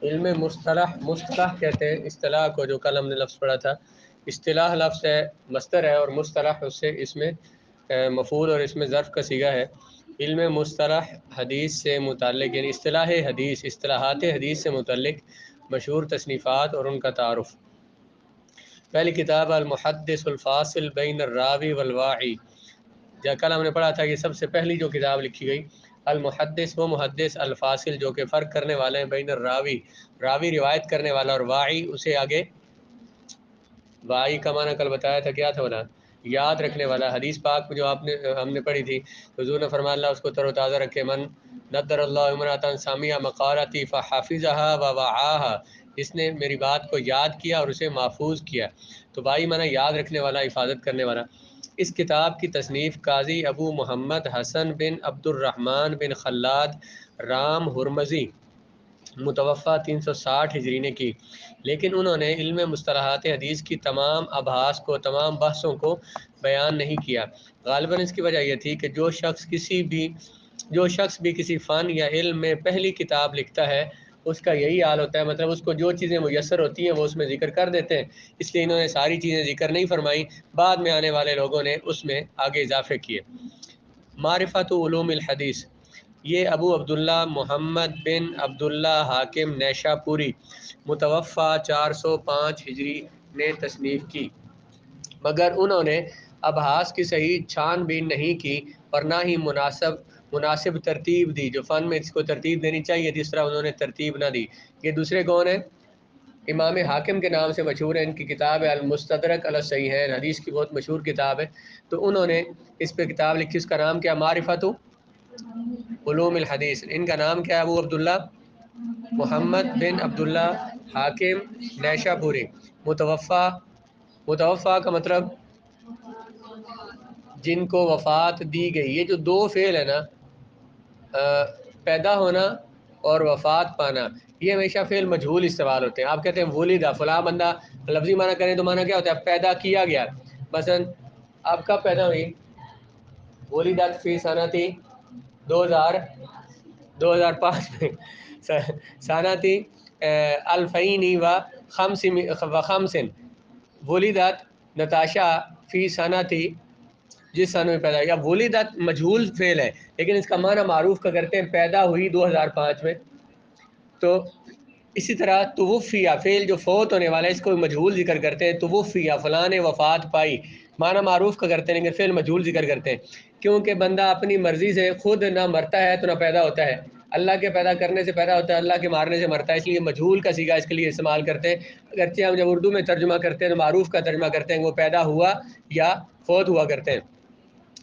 علم مصطلح، مصطلح کہتے ہیں اصطلاح کو، جو کل ہم نے لفظ پڑھا تھا۔ اصطلاح لفظ ہے، مصدر ہے، اور مصطلح اس سے اس میں مفعول اور اس میں ظرف کا صیغہ ہے۔ علم مصطلح حدیث سے متعلق، یعنی اصطلاح حدیث، اصطلاحات حدیث سے متعلق مشہور تصنیفات اور ان کا تعارف۔ پہلی کتاب المحدث الفاصل بین الراوی والواعی، کل ہم نے پڑھا تھا کہ سب سے پہلی جو کتاب لکھی گئی المحدث، وہ محدث، الفاصل جو کہ فرق کرنے والے ہیں، بین الراوی، راوی روایت کرنے والا، اور واعی اسے آگے، واعی کا معنی کل بتایا تھا کیا تھا ہونا، یاد رکھنے والا۔ حدیث پاک جو ہم نے پڑھی تھی، حضور نے فرمایا اللہ اس کو تر و تازہ رکھے، من نذر اللہ امرأۃ سمع مقالتی فحفظها ووعاها، جس نے میری بات کو یاد کیا اور اسے محفوظ کیا۔ تو واعی معنی یاد رکھنے والا، حفاظت کرنے والا۔ اس کتاب کی تصنیف قاضی ابو محمد حسن بن عبد الرحمن بن خلاد رام ہرمزی متوفہ 360 ہجری نے کی، لیکن انہوں نے علم مصطلحات حدیث کی تمام ابحاث کو، تمام بحثوں کو بیان نہیں کیا۔ غالباً اس کی وجہ یہ تھی کہ جو شخص بھی کسی فن یا علم میں پہلی کتاب لکھتا ہے، اس کا یہی حال ہوتا ہے، مطلب اس کو جو چیزیں میسر ہوتی ہیں وہ اس میں ذکر کر دیتے ہیں، اس لیے انہوں نے ساری چیزیں ذکر نہیں فرمائی، بعد میں آنے والے لوگوں نے اس میں آگے اضافے کیے۔ معرفت علوم الحدیث، یہ ابو عبداللہ محمد بن عبداللہ حاکم نیشا پوری متوفہ 405 ہجری نے تصنیف کی، مگر انہوں نے ابحاث کی صحیح چھان بین نہیں کی اور نہ ہی مناسب ترتیب دی، جو فن میں اس کو ترتیب دینی چاہیے تھی، اس طرح انہوں نے ترتیب نہ دی۔ یہ دوسرے کون ہیں؟ امام حاکم کے نام سے مشہور ہے، ان کی کتاب ہے المستدرک علی الصحیحین، حدیث کی بہت مشہور کتاب ہے۔ تو انہوں نے اس پہ کتاب لکھی، اس کا نام کیا؟ معرفت علوم الحدیث۔ ان کا نام کیا ہے؟ ابو عبداللہ محمد بن عبداللہ حاکم نیشا پوری متوفہ کا مطلب جن کو وفات دی گئی۔ یہ جو دو فعل ہے نا، پیدا ہونا اور وفات پانا، یہ ہمیشہ فعل مجہول استعمال ہوتے ہیں۔ آپ کہتے ہیں ولیدہ، فلاں بندہ، لفظی معنی کریں تو معنی کیا ہوتا ہے؟ پیدا کیا گیا۔ مثلا آپ کب پیدا ہوئی؟ ولیدت فی سنتی 2005 میں، سنتی الفین و خمسن، ولیدت نتاشا فی سنتی، جس سن میں پیدا، یا ولیدت مجہول فعل ہے لیکن اس کا معنی معروف کا کرتے ہیں پیدا ہوئی 2005 میں۔ تو اسی طرح توفیہ فعل جو فوت ہونے والا ہے، اس کو مجہول ذکر کرتے ہیں، توفیہ فلاں نے وفات پائی، معنی معروف کا کرتے ہیں لیکن فعل مجہول ذکر کرتے ہیں، کیونکہ بندہ اپنی مرضی سے خود نہ مرتا ہے تو نہ پیدا ہوتا ہے، اللہ کے پیدا کرنے سے پیدا ہوتا ہے، اللہ کے مارنے سے مرتا ہے، اس لیے مجہول کا صیغہ اس کے لیے استعمال کرتے ہیں۔ اگرچہ ہم جب اردو میں ترجمہ کرتے ہیں تو معروف کا ترجمہ کرتے ہیں، وہ پیدا ہوا یا فوت ہوا کرتے ہیں،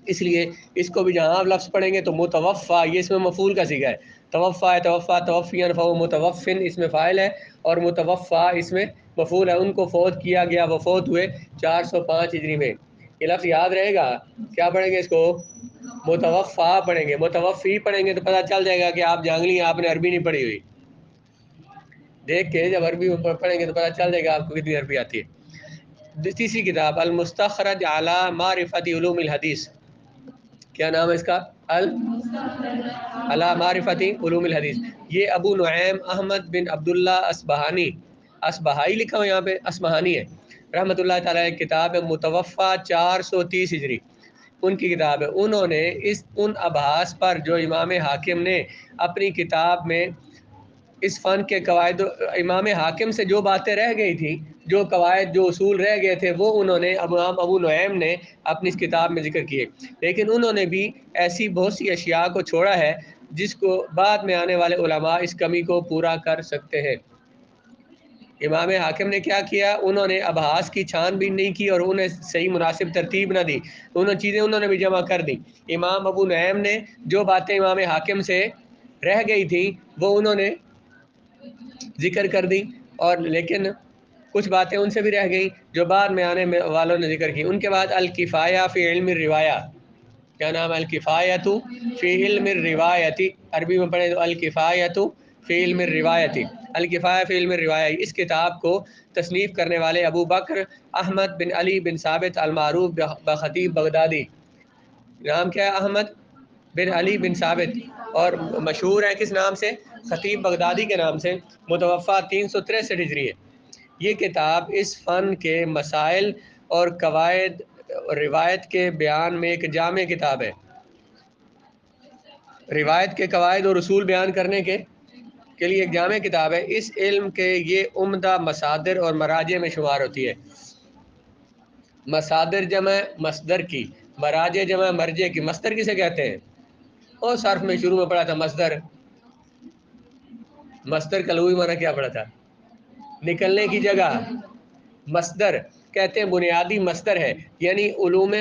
اس لیے اس کو بھی جہاں آپ لفظ پڑھیں گے تو متوفہ، یہ اس میں مفعول کا صیغہ ہے، توفا ہے، توفا توفین فہو متوفن اس میں فاعل ہے، اور متوفا اس میں مفعول ہے، ان کو فوت کیا گیا، وہ فوت ہوئے 405 ہجری میں۔ یہ لفظ یاد رہے گا، کیا پڑھیں گے اس کو؟ متوفا پڑھیں گے، متوفی پڑھیں گے تو پتہ چل جائے گا کہ آپ جانگلی ہیں، آپ نے عربی نہیں پڑھی ہوئی، دیکھ کے جب عربی پڑھیں گے تو پتہ چل جائے گا آپ کو کتنی عربی آتی ہے۔ تیسری کتاب المستخرج علی معرفت علوم الحدیث، کیا نام ہے اس کا؟ علی معرفت علوم الحدیث، یہ ابو نعیم احمد بن عبداللہ اصبہائی لکھا ہو، یہاں پہ اصبہانی ہے، رحمۃ اللہ تعالیٰ، کتاب ہے متوفہ 430 ہجری، ان کی کتاب ہے۔ انہوں نے ان ابحاث پر جو امام حاکم نے اپنی کتاب میں اس فن کے قواعد، امام حاکم سے جو باتیں رہ گئی تھی، جو قواعد، جو اصول رہ گئے تھے، وہ انہوں نے ابو نعیم نے اپنی اس کتاب میں ذکر کیے، لیکن انہوں نے بھی ایسی بہت سی اشیاء کو چھوڑا ہے جس کو بعد میں آنے والے علماء اس کمی کو پورا کر سکتے ہیں۔ امام حاکم نے کیا کیا؟ انہوں نے ابحاث کی چھان بین نہیں کی اور انہیں صحیح مناسب ترتیب نہ دی، انہوں نے بھی جمع کر دی۔ امام ابو نعیم نے جو باتیں امام حاکم سے رہ گئی تھیں وہ انہوں نے ذکر کر دی، اور لیکن کچھ باتیں ان سے بھی رہ گئیں جو بعد میں آنے والوں نے ذکر کی۔ ان کے بعد الکفایہ فی علم الروایہ، کیا نام ہے؟ الکفایۃ فی علم الروایۃ، عربی میں پڑھیں تو الکفایۃ فی علم الروایۃ، الکفایہ فی علم الروایہ، اس کتاب کو تصنیف کرنے والے ابو بکر احمد بن علی بن ثابت المعروف بخطیب بغدادی، نام کیا ہے؟ احمد بن علی بن ثابت، اور مشہور ہے کس نام سے؟ خطیب بغدادی کے نام سے، متوفہ 363 ہجری ہے۔ یہ کتاب اس فن کے مسائل اور قواعد روایت کے بیان میں ایک جامع کتاب ہے۔ روایت کے قواعد اور اصول بیان کرنے کے لیے ایک جامع کتاب ہے۔ اس علم کے یہ عمدہ مصادر اور مراجع میں شمار ہوتی ہے۔ مصادر جمع مصدر کی، مراجع جمع مرجع کی۔ مصدر کسے کہتے ہیں؟ اور صرف میں شروع میں پڑھا تھا مصدر۔ مصدر کا لغوی معنی کیا پڑھا تھا؟ نکلنے کی جگہ۔ مصدر کہتے ہیں بنیادی مصدر ہے، یعنی علوم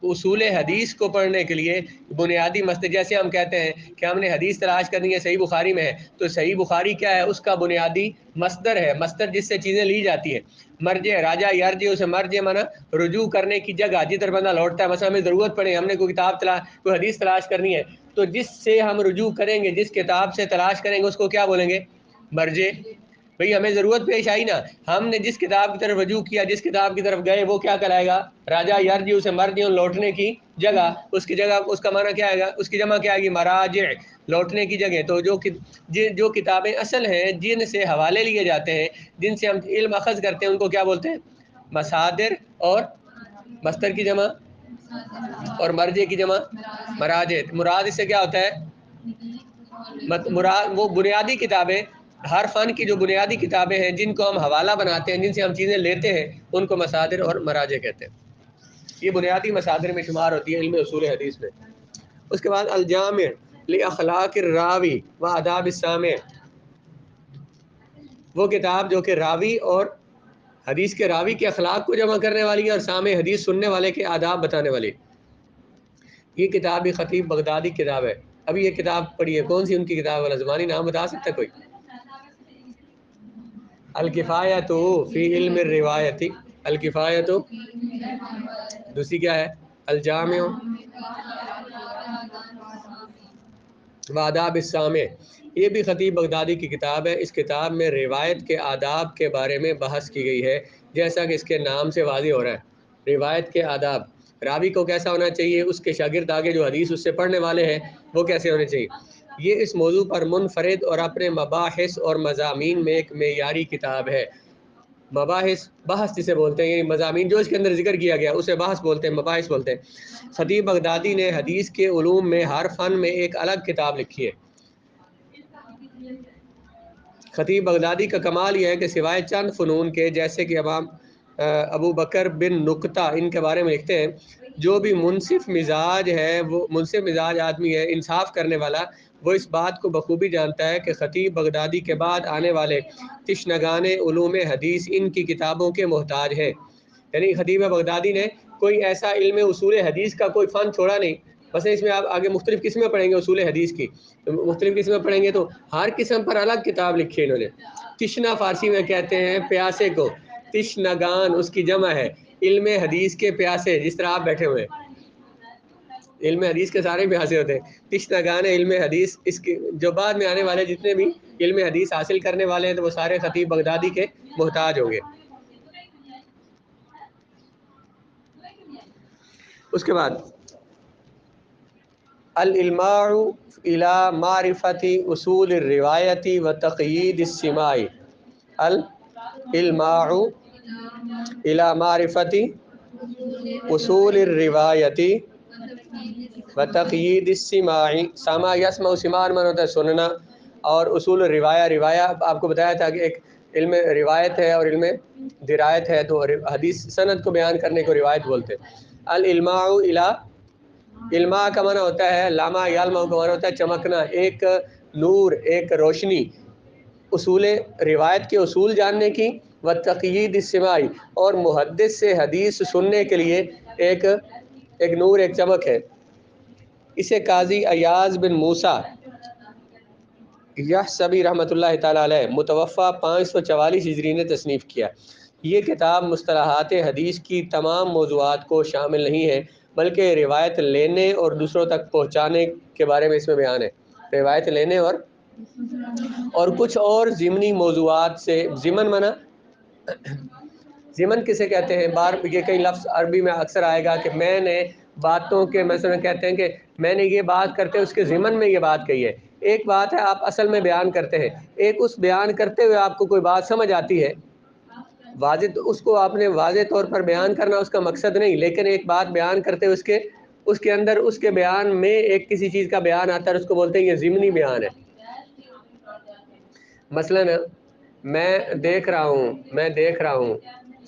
اصول حدیث کو پڑھنے کے لیے بنیادی مصدر۔ جیسے ہم کہتے ہیں کہ ہم نے حدیث تلاش کرنی ہے، صحیح بخاری میں ہے، تو صحیح بخاری کیا ہے؟ اس کا بنیادی مصدر ہے، مصدر جس سے چیزیں لی جاتی ہیں۔ مرجع راجع یرجع، اسے مرجع معنی رجوع کرنے کی جگہ، جدھر بندہ لوٹتا ہے۔ مثلا ہمیں ضرورت پڑے، ہم نے کوئی کتاب کوئی حدیث تلاش کرنی ہے، تو جس سے ہم رجوع کریں گے، جس کتاب سے تلاش کریں گے، اس کو کیا بولیں گے؟ مرجع۔ بھئی ہمیں ضرورت پیش آئی نا، ہم نے جس کتاب کی طرف رجوع کیا، جس کتاب کی طرف گئے، وہ کیا کہلائے گا؟ راجع یرجع، اسے مرجع لوٹنے کی جگہ۔ اس کی جگہ اس کا معنی کیا آئے گا؟ اس کی جمع کیا آئے گی؟ مراجع، لوٹنے کی جگہ۔ تو جو کتابیں اصل ہیں، جن سے حوالے لیے جاتے ہیں، جن سے ہم علم اخذ کرتے ہیں، ان کو کیا بولتے ہیں؟ مصادر۔ اور مصدر کی جمع اور مرجع کی جمع مراجع۔ مراد اس سے کیا ہوتا ہے؟ مراد وہ بنیادی کتابیں، ہر فن کی جو بنیادی کتابیں ہیں، جن کو ہم حوالہ بناتے ہیں، جن سے ہم چیزیں لیتے ہیں، ان کو مصادر اور مراجع کہتے ہیں۔ یہ بنیادی مصادر میں شمار ہوتی ہے علم اصول حدیث میں۔ اس کے بعد الجامع لاخلاق الراوی و آداب السامع، وہ کتاب جو کہ راوی اور حدیث کے راوی کے اخلاق کو جمع کرنے والی ہے، اور سامع حدیث سننے والے کے آداب بتانے والی۔ یہ کتاب بھی خطیب بغدادی کتاب ہے۔ ابھی یہ کتاب پڑھی ہے، کون سی ان کی کتاب والا زبانی نام بتا سکتا ہے کوئی؟ الکفایۃ فی علم الروایت، الکفایۃ، دوسری کیا ہے؟ الجامع و آداب السامع۔ یہ بھی خطیب بغدادی کی کتاب ہے۔ اس کتاب میں روایت کے آداب کے بارے میں بحث کی گئی ہے، جیسا کہ اس کے نام سے واضح ہو رہا ہے۔ روایت کے آداب، راوی کو کیسا ہونا چاہیے، اس کے شاگرد آگے جو حدیث اس سے پڑھنے والے ہیں وہ کیسے ہونے چاہیے۔ یہ اس موضوع پر منفرد اور اپنے مباحث اور مضامین میں ایک معیاری کتاب ہے۔ مباحث، بحث جسے بولتے ہیں، یعنی مضامین جو اس کے اندر ذکر کیا گیا اسے بحث بولتے ہیں، مباحث بولتے ہیں۔ خطیب بغدادی نے حدیث کے علوم میں ہر فن میں ایک الگ کتاب لکھی ہے۔ خطیب بغدادی کا کمال یہ ہے کہ سوائے چند فنون کے، جیسے کہ امام ابو بکر بن نکتہ ان کے بارے میں لکھتے ہیں، جو بھی منصف مزاج ہے، وہ منصف مزاج آدمی ہے، انصاف کرنے والا، وہ اس بات کو بخوبی جانتا ہے کہ خطیب بغدادی کے بعد آنے والے تشنگان علوم حدیث ان کی کتابوں کے محتاج ہیں۔ یعنی خطیب بغدادی نے کوئی ایسا علم اصول حدیث کا کوئی فن چھوڑا نہیں۔ بس اس میں آپ آگے مختلف قسمیں پڑھیں گے اصول حدیث کی، مختلف قسمیں پڑھیں گے تو ہر قسم پر الگ کتاب لکھی ہے انہوں نے۔ تشنا فارسی میں کہتے ہیں پیاسے کو، تشنگان اس کی جمع ہے، علم حدیث کے پیاسے، جس طرح آپ بیٹھے ہوئے، علم حدیث کے سارے پیاسے ہوتے ہیں۔ تشنگان علم حدیث، اس کے جو بعد میں آنے والے جتنے بھی علم حدیث حاصل کرنے والے ہیں تو وہ سارے خطیب بغدادی کے محتاج ہوں گے۔ اس کے بعد الالماع الى معرفت اصول الروایت و تقیید السماع، الالماع الى معرفت اصول الروایت و تقیید السماع، سماع یسمع، سماع من ہوتا ہے سننا، اور اصول الروایہ، روایہ آپ کو بتایا تھا کہ ایک علم روایت ہے اور علم درایت ہے، تو حدیث سند کو بیان کرنے کو روایت بولتے ہیں۔ الالماع الى، علما کا معنی ہوتا ہے، لاما یالما کا معنی ہوتا ہے چمکنا، ایک نور، ایک روشنی، اصول روایت کے اصول جاننے کی، و تقیید السماعی، اور محدث سے حدیث سننے کے لیے ایک نور، ایک چمک ہے۔ اسے قاضی ایاز بن موسیٰ یحسبی رحمۃ اللہ تعالی علیہ، متوفہ 544 ہجری نے تصنیف کیا۔ یہ کتاب مصطلحات حدیث کی تمام موضوعات کو شامل نہیں ہے، بلکہ روایت لینے اور دوسروں تک پہنچانے کے بارے میں اس میں بیان ہے۔ روایت لینے اور کچھ اور ضمنی موضوعات سے، ضمن منع، ضمن کسے کہتے ہیں؟ یہ کئی لفظ عربی میں اکثر آئے گا کہ میں نے باتوں کے، مثلا کہتے ہیں کہ میں نے یہ بات کرتے اس کے ضمن میں یہ بات کہی ہے، ایک بات ہے آپ اصل میں بیان کرتے ہیں، ایک اس بیان کرتے ہوئے آپ کو کوئی بات سمجھ آتی ہے، واضح اس کو آپ نے واضح طور پر بیان کرنا اس کا مقصد نہیں، لیکن ایک بات بیان کرتے ہوئے اس کے اندر اس کے بیان میں ایک کسی چیز کا بیان آتا ہے، اس کو بولتے ہیں یہ ضمنی بیان ہے۔ مثلا میں دیکھ رہا ہوں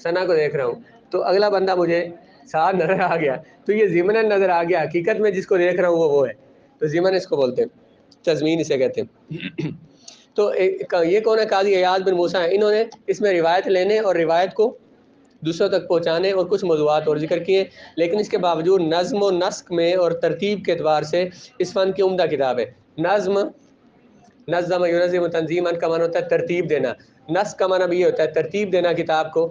ثنا کو دیکھ رہا ہوں، تو اگلا بندہ مجھے ساتھ نظر آ گیا، تو یہ ضمناً نظر آ گیا، حقیقت میں جس کو دیکھ رہا ہوں وہ ہے، تو ضمن اس کو بولتے ہیں، تضمین اسے کہتے ہیں۔ تو یہ کون ہے؟ قاضی ایاز بن موسیٰ ہیں، انہوں نے اس میں روایت لینے اور روایت کو دوسروں تک پہنچانے اور کچھ موضوعات اور ذکر کیے، لیکن اس کے باوجود نظم و نسق میں اور ترتیب کے اعتبار سے اس فن کی عمدہ کتاب ہے۔ نظم ینظم تنظیما کا معنی ہوتا ہے ترتیب دینا، نسق کا معنی بھی یہ ہوتا ہے ترتیب دینا کتاب کو،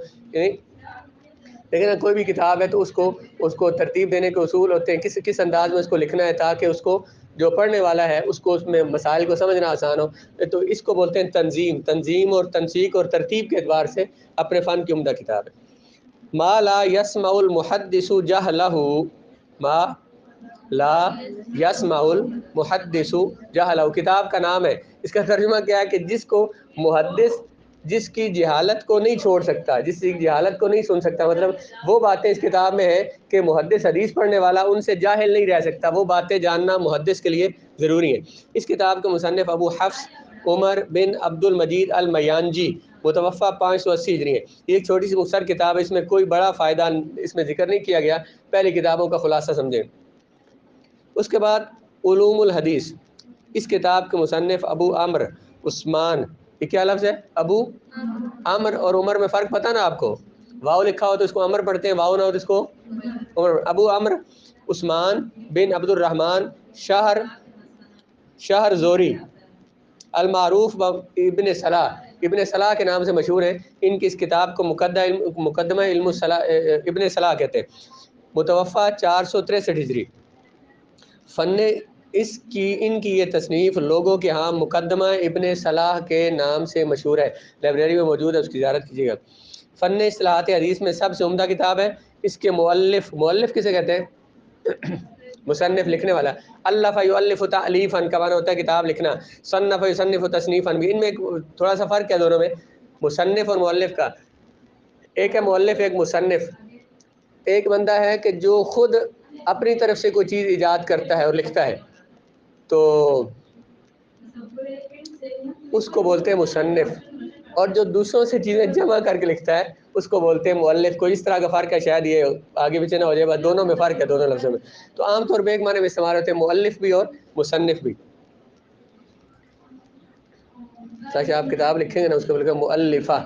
لیکن کوئی بھی کتاب ہے تو اس کو ترتیب دینے کے اصول ہوتے ہیں، کس انداز میں اس کو لکھنا ہے تاکہ اس کو جو پڑھنے والا ہے اس کو اس میں مسائل کو سمجھنا آسان ہو، تو اس کو بولتے ہیں تنظیم اور تنسیق اور ترتیب کے اعتبار سے اپنے فن کی عمدہ کتاب ہے۔ ما لا يسمع المحدث جهله، ما لا يسمع المحدث جهله کتاب کا نام ہے، اس کا ترجمہ کیا ہے کہ جس کو محدث جس کی جہالت کو نہیں چھوڑ سکتا، جس کی جہالت کو نہیں سن سکتا، مطلب وہ باتیں اس کتاب میں ہیں کہ محدث حدیث پڑھنے والا ان سے جاہل نہیں رہ سکتا، وہ باتیں جاننا محدث کے لیے ضروری ہے۔ اس کتاب کے مصنف ابو حفص عمر بن عبد المجید المیانجی، متوفہ 580 ہجری ہے۔ یہ ایک چھوٹی سی مختصر کتاب ہے، اس میں کوئی بڑا فائدہ اس میں ذکر نہیں کیا گیا، پہلی کتابوں کا خلاصہ سمجھیں۔ اس کے بعد علوم الحدیث، اس کتاب کے مصنف ابو عمر عثمان، یہ کیا لفظ ہے؟ ابو عمر اور عمر میں فرق پتہ نا آپ کو؟ واو لکھا ہو تو اس کو عمر پڑھتے ہیں، واو نہ ہو تو اس کو عمر۔ ابو عمر عثمان بن عبد الرحمن شہر زوری المعروف ابن صلاح کے نام سے مشہور ہے، ان کی اس کتاب کو مقدمہ علم ابن صلاح کہتے ہیں، متوفہ 463 ہجری۔ ان کی یہ تصنیف لوگوں کے ہاں مقدمہ ابن صلاح کے نام سے مشہور ہے، لائبریری میں موجود ہے، اس کی زیارت کیجیے گا۔ فن اصطلاحات حدیث میں سب سے عمدہ کتاب ہے، اس کے مؤلف کسے کہتے ہیں؟ مصنف، لکھنے والا۔ الف یؤلف تالیفا کا معنی ہوتا ہے کتاب لکھنا، صنف یصنف تصنیفا بھی، ان میں ایک تھوڑا سا فرق ہے دونوں میں، مصنف اور مؤلف کا۔ ایک ہے مؤلف، ایک مصنف۔ ایک بندہ ہے کہ جو خود اپنی طرف سے کوئی چیز ایجاد کرتا ہے اور لکھتا ہے، تو اس کو بولتے ہیں مصنف، اور جو دوسروں سے چیزیں جمع کر کے لکھتا ہے اس کو بولتے ہیں مؤلف۔ کوئی اس طرح کا فرق ہے، شاید یہ آگے پیچھے نہ ہو جائے، دونوں میں فرق ہے، دونوں لفظوں میں۔ تو عام طور پہ ایک معنی میں استعمال ہوتے ہیں مؤلف بھی اور مصنف بھی۔ تاکہ آپ کتاب لکھیں گے نا اس کو بولتے ہیں مؤلفہ۔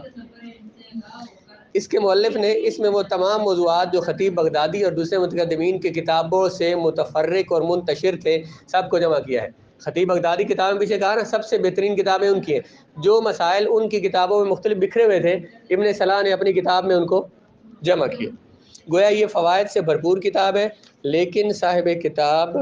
اس کے مؤلف نے اس میں وہ تمام موضوعات جو خطیب بغدادی اور دوسرے متقدمین کی کتابوں سے متفرق اور منتشر تھے سب کو جمع کیا ہے۔ خطیب بغدادی کتابیں پیچھے کہا نا سب سے بہترین کتابیں ان کی ہیں، جو مسائل ان کی کتابوں میں مختلف بکھرے ہوئے تھے ابن صلاح نے اپنی کتاب میں ان کو جمع کیے۔ گویا یہ فوائد سے بھرپور کتاب ہے، لیکن صاحب کتاب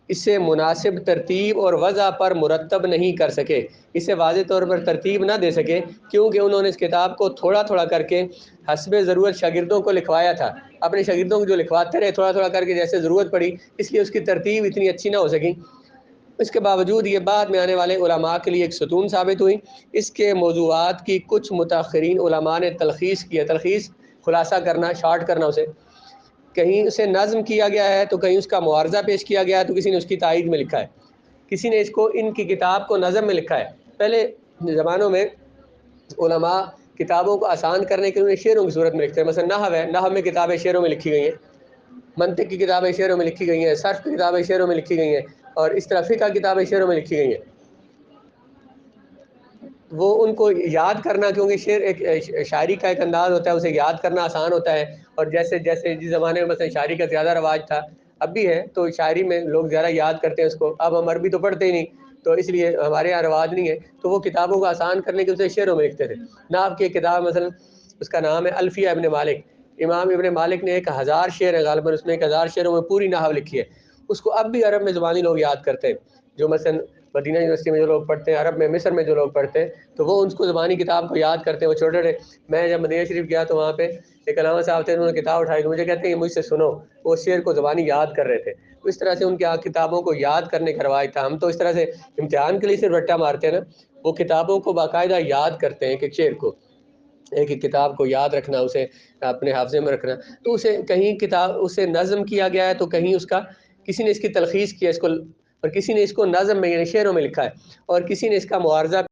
اسے مناسب ترتیب اور وضع پر مرتب نہیں کر سکے، اسے واضح طور پر ترتیب نہ دے سکے، کیونکہ انہوں نے اس کتاب کو تھوڑا تھوڑا کر کے حسب ضرورت شاگردوں کو لکھوایا تھا، اپنے شاگردوں کو جو لکھواتے رہے تھوڑا تھوڑا کر کے جیسے ضرورت پڑی، اس لیے اس کی ترتیب اتنی اچھی نہ ہو سکی۔ اس کے باوجود یہ بعد میں آنے والے علماء کے لیے ایک ستون ثابت ہوئی۔ اس کے موضوعات کی کچھ متاخرین علماء نے تلخیص کیا، تلخیص خلاصہ کرنا، شارٹ کرنا اسے، کہیں اسے نظم کیا گیا ہے تو کہیں اس کا معارضہ پیش کیا گیا ہے تو کسی نے اس کی تائید میں لکھا ہے، کسی نے اس کو ان کی کتاب کو نظم میں لکھا ہے۔ پہلے زمانوں میں علماء کتابوں کو آسان کرنے کے لیے شعروں کی صورت میں لکھتے ہیں، مثلا نحو ہے، نحو میں کتابیں شعروں میں لکھی گئی ہیں، منطق کی کتابیں شعروں میں لکھی گئی ہیں، صرف کی کتابیں شعروں میں لکھی گئی ہیں، اور اس طرح فقہ کتابیں شعروں میں لکھی گئی ہیں۔ وہ ان کو یاد کرنا، کیونکہ شعر ایک شاعری کا ایک انداز ہوتا ہے، اسے یاد کرنا آسان ہوتا ہے، اور جیسے جس زمانے میں مثلا شاعری کا زیادہ رواج تھا، اب بھی ہے، تو شاعری میں لوگ زیادہ یاد کرتے ہیں اس کو، اب ہم عربی تو پڑھتے ہی نہیں، تو اس لیے ہمارے یہاں رواج نہیں ہے، تو وہ کتابوں کو آسان کرنے کے اسے شعروں میں لکھتے تھے۔ نحو کی کتاب مثلا اس کا نام ہے الفیہ ابن مالک، امام ابن مالک نے 1000 شعر ہے غالباً، اس میں 1000 شعروں میں پوری نحو لکھی ہے، اس کو اب بھی عرب میں زبانی لوگ یاد کرتے ہیں، جو مثلا مدینہ یونیورسٹی میں جو لوگ پڑھتے ہیں، عرب میں مصر میں جو لوگ پڑھتے ہیں، تو وہ ان کو زبانی کتاب کو یاد کرتے ہیں۔ وہ چھوٹے چھوٹے، میں جب مدینہ شریف گیا تو وہاں پہ ایک علامہ صاحب تھے، انہوں نے کتاب اٹھائی تو مجھے کہتے ہیں کہ مجھ سے سنو، وہ شعر کو زبانی یاد کر رہے تھے، اس طرح سے ان کے کتابوں کو یاد کرنے کا رواج تھا. ہم تو اس طرح سے امتحان کے لیے صرف رٹا مارتے ہیں نا، وہ کتابوں کو باقاعدہ یاد کرتے ہیں، ایک شعر کو، ایک ایک کتاب کو یاد رکھنا، اسے اپنے حافظے میں رکھنا. تو اسے کہیں کتاب اسے نظم کیا گیا ہے، تو کہیں اس کا کسی نے اس کی تلخیص کیا اس کو، اور کسی نے اس کو نظم میں یعنی شعروں میں لکھا ہے، اور کسی نے اس کا معارضہ